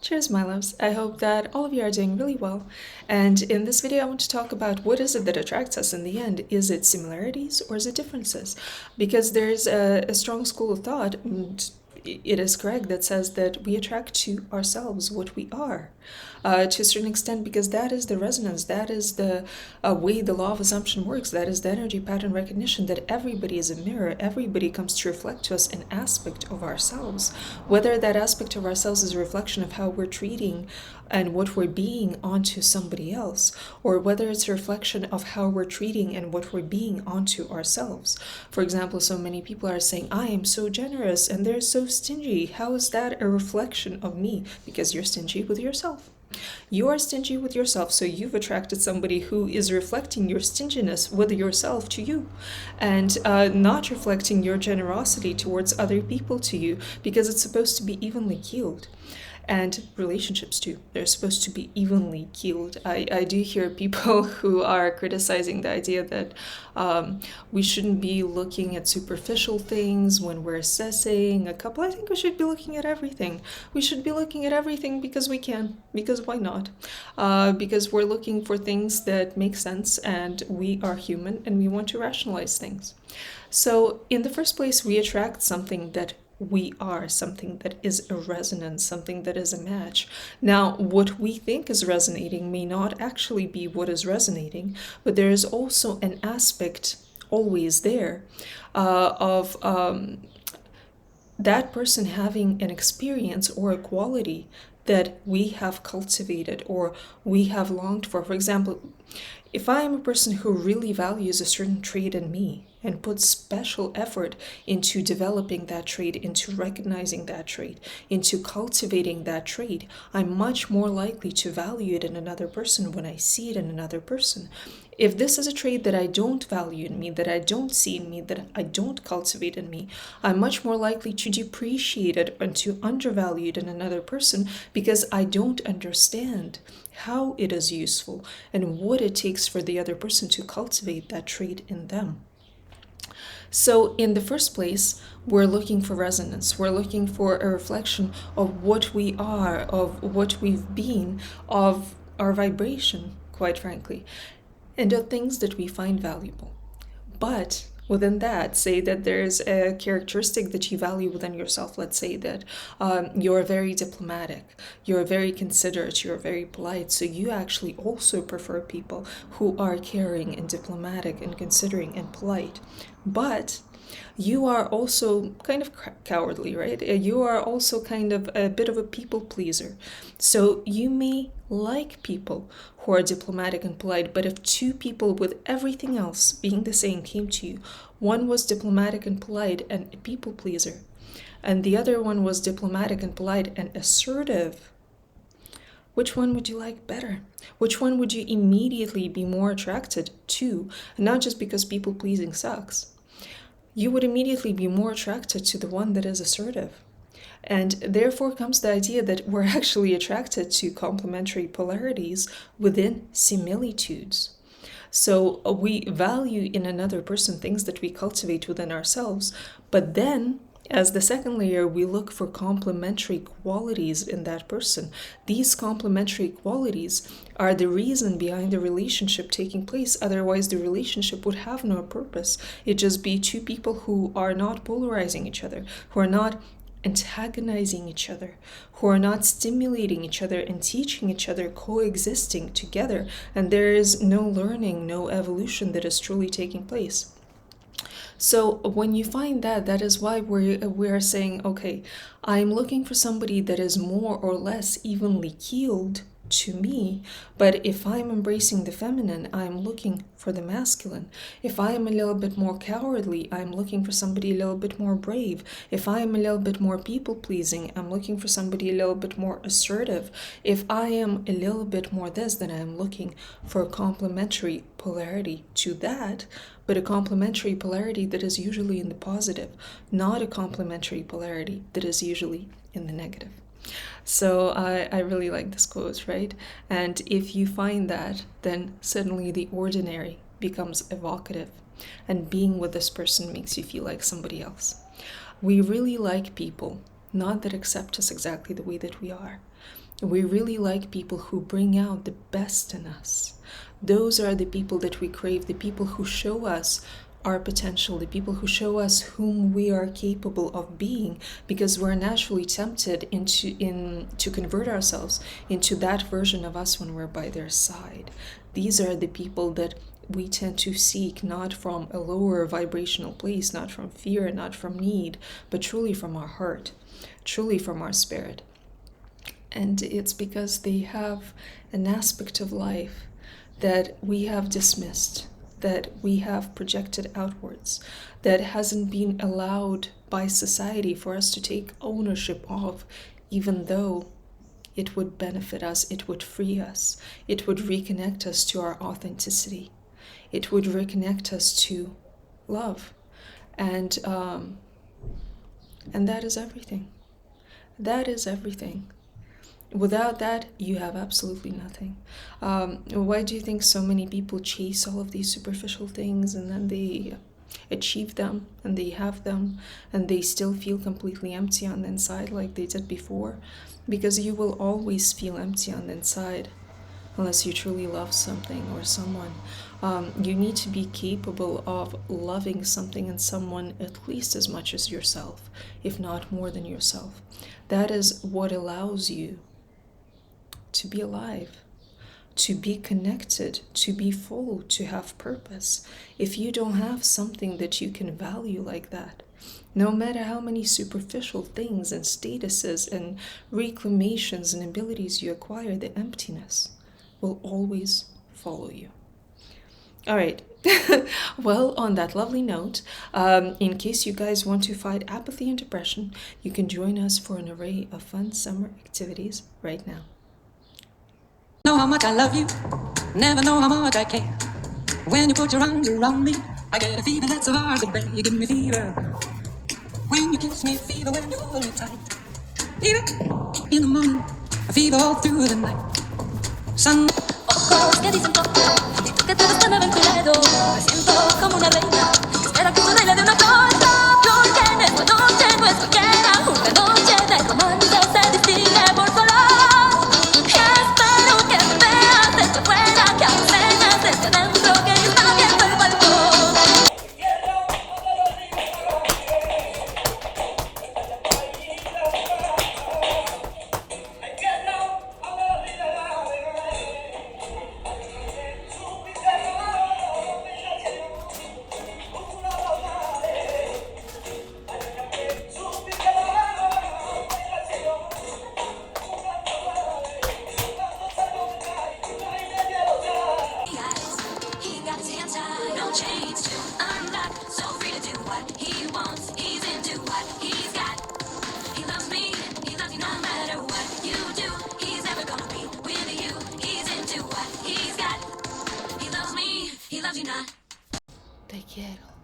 Cheers, my loves. I hope that all of you are doing really well. And in this video, I want to talk about what is it that attracts us in the end. Is it similarities or is it differences? Because there's a strong school of thought, and it is correct, that says that we attract to ourselves what we are. To a certain extent, because that is the resonance, that is the way the law of assumption works, that is the energy pattern recognition, that everybody is a mirror, everybody comes to reflect to us an aspect of ourselves. Whether that aspect of ourselves is a reflection of how we're treating and what we're being onto somebody else, or whether it's a reflection of how we're treating and what we're being onto ourselves. For example, so many people are saying, I am so generous and they're so stingy. How is that a reflection of me? Because you're stingy with yourself. You are stingy with yourself, so you've attracted somebody who is reflecting your stinginess with yourself to you, and not reflecting your generosity towards other people to you, because it's supposed to be evenly keeled. And relationships too, they're supposed to be evenly keeled. I do hear people who are criticizing the idea that we shouldn't be looking at superficial things when we're assessing a couple. I think we should be looking at everything. We should be looking at everything because we can, because why not? Because we're looking for things that make sense, and we are human and we want to rationalize things. So in the first place, we attract something that we are, something that is a resonance, something that is a match. Now, what we think is resonating may not actually be what is resonating, but there is also an aspect always there of that person having an experience or a quality that we have cultivated or we have longed for. For example, if I am a person who really values a certain trait in me and puts special effort into developing that trait, into recognizing that trait, into cultivating that trait, I'm much more likely to value it in another person when I see it in another person. If this is a trait that I don't value in me, that I don't see in me, that I don't cultivate in me, I'm much more likely to depreciate it and to undervalue it in another person because I don't understand how it is useful and what it takes for the other person to cultivate that trait in them. So in the first place, we're looking for resonance. We're looking for a reflection of what we are, of what we've been, of our vibration, quite frankly, and of things that we find valuable. But within that, say that there's a characteristic that you value within yourself. Let's say that you're very diplomatic, you're very considerate, you're very polite. So you actually also prefer people who are caring and diplomatic and considering and polite. But you are also kind of cowardly, right? You are also kind of a bit of a people pleaser. So you may like people who are diplomatic and polite, but if two people with everything else being the same came to you, one was diplomatic and polite and a people pleaser, and the other one was diplomatic and polite and assertive, which one would you like better? Which one would you immediately be more attracted to? And not just because people pleasing sucks. You would immediately be more attracted to the one that is assertive. And therefore comes the idea that we're actually attracted to complementary polarities within similitudes. So we value in another person things that we cultivate within ourselves, but then as the second layer, we look for complementary qualities in that person. These complementary qualities are the reason behind the relationship taking place. Otherwise, the relationship would have no purpose. It'd just be two people who are not polarizing each other, who are not antagonizing each other, who are not stimulating each other and teaching each other, coexisting together. And there is no learning, no evolution that is truly taking place. So when you find that, that is why we're saying, okay, I'm looking for somebody that is more or less evenly keeled to me. But if I'm embracing the feminine, I'm looking for the masculine. If I am a little bit more cowardly, I'm looking for somebody a little bit more brave. If I am a little bit more people-pleasing, I'm looking for somebody a little bit more assertive. If I am a little bit more this, then I'm looking for a complementary polarity to that, but a complementary polarity that is usually in the positive, not a complementary polarity that is usually in the negative. So I really like this quote, right? And if you find that, then suddenly the ordinary becomes evocative, and being with this person makes you feel like somebody else. We really like people, not that accept us exactly the way that we are, We really like people who bring out the best in us. Those are the people that we crave, the people who show us our potential, the people who show us whom we are capable of being, because we're naturally tempted to convert ourselves into that version of us when we're by their side. These are the people that we tend to seek, not from a lower vibrational place, not from fear, not from need, but truly from our heart, truly from our spirit. And it's because they have an aspect of life that we have dismissed, that we have projected outwards, that hasn't been allowed by society for us to take ownership of, even though it would benefit us, it would free us, it would reconnect us to our authenticity, it would reconnect us to love. And that is everything. That is everything. Without that, you have absolutely nothing. Why do you think so many people chase all of these superficial things and then they achieve them and they have them and they still feel completely empty on the inside like they did before? Because you will always feel empty on the inside unless you truly love something or someone. You need to be capable of loving something and someone at least as much as yourself, if not more than yourself. That is what allows you to be alive, to be connected, to be full, to have purpose. If you don't have something that you can value like that, no matter how many superficial things and statuses and reclamations and abilities you acquire, the emptiness will always follow you. All right. Well, on that lovely note, in case you guys want to fight apathy and depression, you can join us for an array of fun summer activities right now. Know how much I love you, never know how much I care. When you put your arms around me, I get a fever that's so hard to bear. You give me fever when you kiss me, fever when you hold me tight. Fever in the morning, a fever all through the night. Sun. Ojos que dicen todo, y tú que te ves tan aventurero, me siento como una reina. Espera que se baile de una cosa, porque en esta noche no es cualquiera. Una noche de romance se distingue por su olor. Y espero que veas desde afuera que apenas desde adentro que está abierto el balcón. He got his hands tied, no chains to unlock. So free to do what he wants. He's into what he's got. He loves me, he loves you no matter what you do. He's never gonna be with you. He's into what he's got. He loves me, he loves you not. Te quiero.